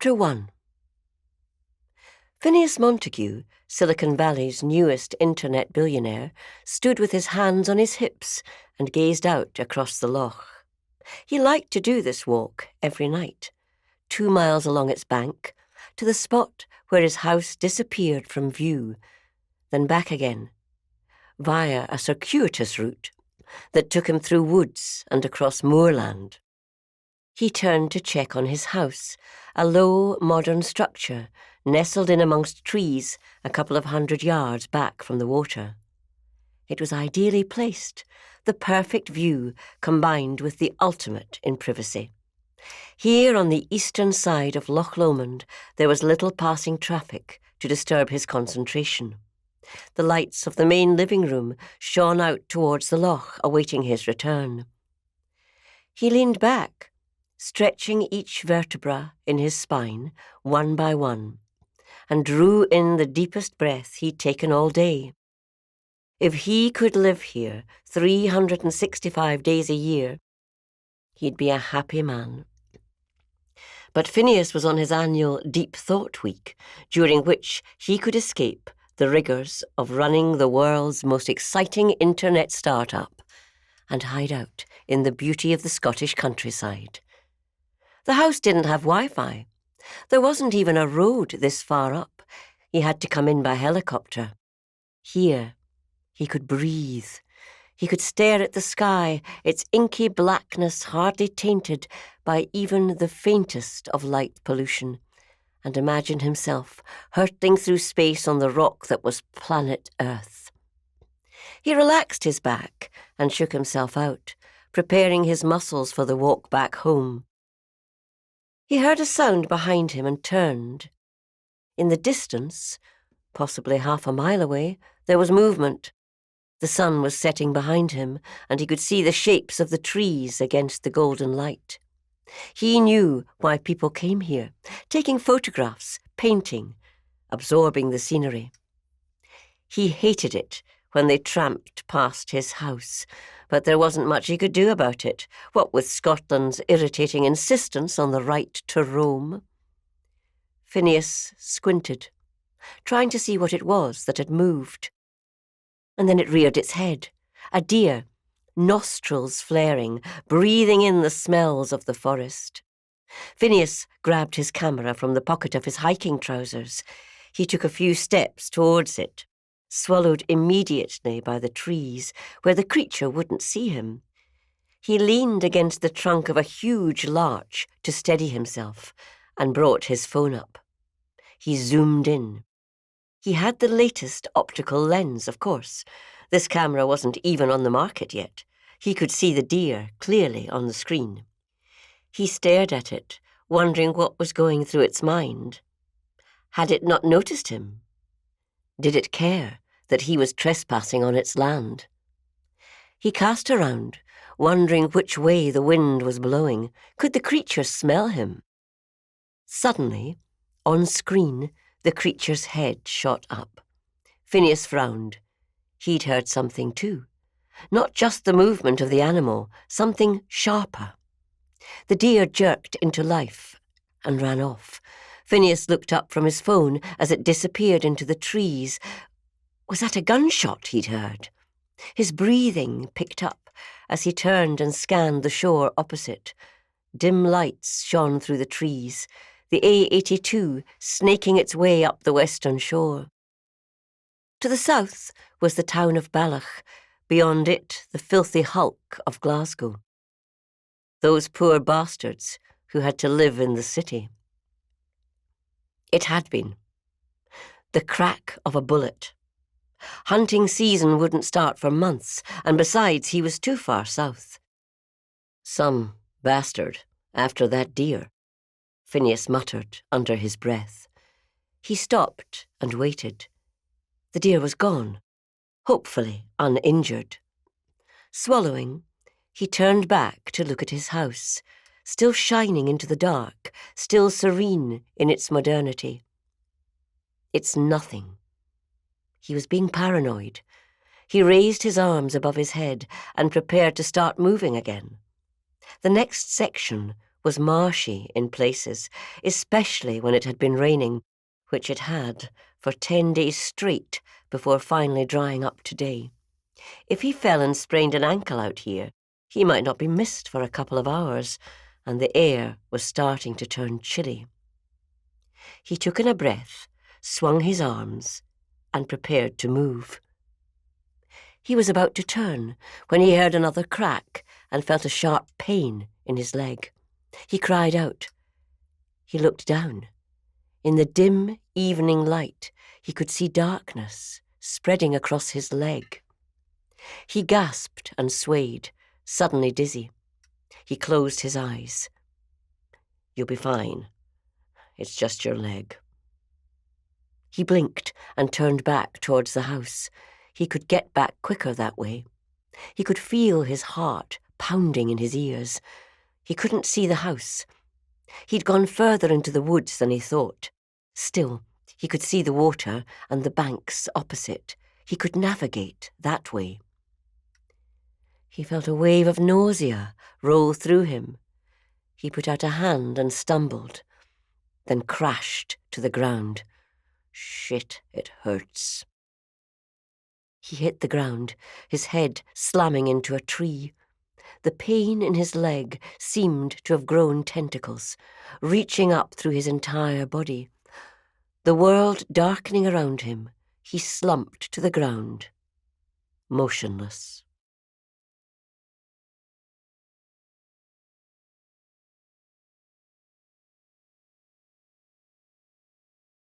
Chapter 1. Phineas Montague, Silicon Valley's newest internet billionaire, stood with his hands on his hips and gazed out across the loch. He liked to do this walk every night, 2 miles along its bank, to the spot where his house disappeared from view, then back again, via a circuitous route that took him through woods and across moorland. He turned to check on his house, a low, modern structure nestled in amongst trees a couple of 100 yards back from the water. It was ideally placed, the perfect view combined with the ultimate in privacy. Here on the eastern side of Loch Lomond, there was little passing traffic to disturb his concentration. The lights of the main living room shone out towards the loch, awaiting his return. He leaned back, stretching each vertebra in his spine, one by one, and drew in the deepest breath he'd taken all day. If he could live here 365 days a year, he'd be a happy man. But Phineas was on his annual Deep Thought Week, during which he could escape the rigours of running the world's most exciting internet startup and hide out in the beauty of the Scottish countryside. The house didn't have Wi-Fi. There wasn't even a road this far up. He had to come in by helicopter. Here, he could breathe. He could stare at the sky, its inky blackness hardly tainted by even the faintest of light pollution, and imagine himself hurtling through space on the rock that was planet Earth. He relaxed his back and shook himself out, preparing his muscles for the walk back home. He heard a sound behind him and turned. In the distance, possibly half a mile away, there was movement. The sun was setting behind him, and he could see the shapes of the trees against the golden light. He knew why people came here, taking photographs, painting, absorbing the scenery. He hated it when they tramped past his house, but there wasn't much he could do about it, what with Scotland's irritating insistence on the right to roam. Phineas squinted, trying to see what it was that had moved. And then it reared its head, a deer, nostrils flaring, breathing in the smells of the forest. Phineas grabbed his camera from the pocket of his hiking trousers. He took a few steps towards it, swallowed immediately by the trees, where the creature wouldn't see him. He leaned against the trunk of a huge larch to steady himself and brought his phone up. He zoomed in. He had the latest optical lens, of course. This camera wasn't even on the market yet. He could see the deer clearly on the screen. He stared at it, wondering what was going through its mind. Had it not noticed him? Did it care that he was trespassing on its land? He cast around, wondering which way the wind was blowing. Could the creature smell him? Suddenly, on screen, the creature's head shot up. Phineas frowned. He'd heard something too. Not just the movement of the animal, something sharper. The deer jerked into life and ran off. Phineas looked up from his phone as it disappeared into the trees. Was that a gunshot he'd heard? His breathing picked up as he turned and scanned the shore opposite. Dim lights shone through the trees, the A82 snaking its way up the western shore. To the south was the town of Balloch, beyond it the filthy hulk of Glasgow. Those poor bastards who had to live in the city. It had been. The crack of a bullet. Hunting season wouldn't start for months, and besides, he was too far south. Some bastard after that deer, Phineas muttered under his breath. He stopped and waited. The deer was gone, hopefully uninjured. Swallowing, he turned back to look at his house, still shining into the dark, still serene in its modernity. It's nothing. He was being paranoid. He raised his arms above his head and prepared to start moving again. The next section was marshy in places, especially when it had been raining, which it had for 10 days straight before finally drying up today. If he fell and sprained an ankle out here, he might not be missed for a couple of hours, and the air was starting to turn chilly. He took in a breath, swung his arms, and prepared to move. He was about to turn when he heard another crack and felt a sharp pain in his leg. He cried out. He looked down. In the dim evening light, he could see darkness spreading across his leg. He gasped and swayed, suddenly dizzy. He closed his eyes. "You'll be fine. It's just your leg." He blinked and turned back towards the house. He could get back quicker that way. He could feel his heart pounding in his ears. He couldn't see the house. He'd gone further into the woods than he thought. Still, he could see the water and the banks opposite. He could navigate that way. He felt a wave of nausea roll through him. He put out a hand and stumbled, then crashed to the ground. Shit, it hurts. He hit the ground, his head slamming into a tree. The pain in his leg seemed to have grown tentacles, reaching up through his entire body. The world darkening around him, he slumped to the ground, motionless.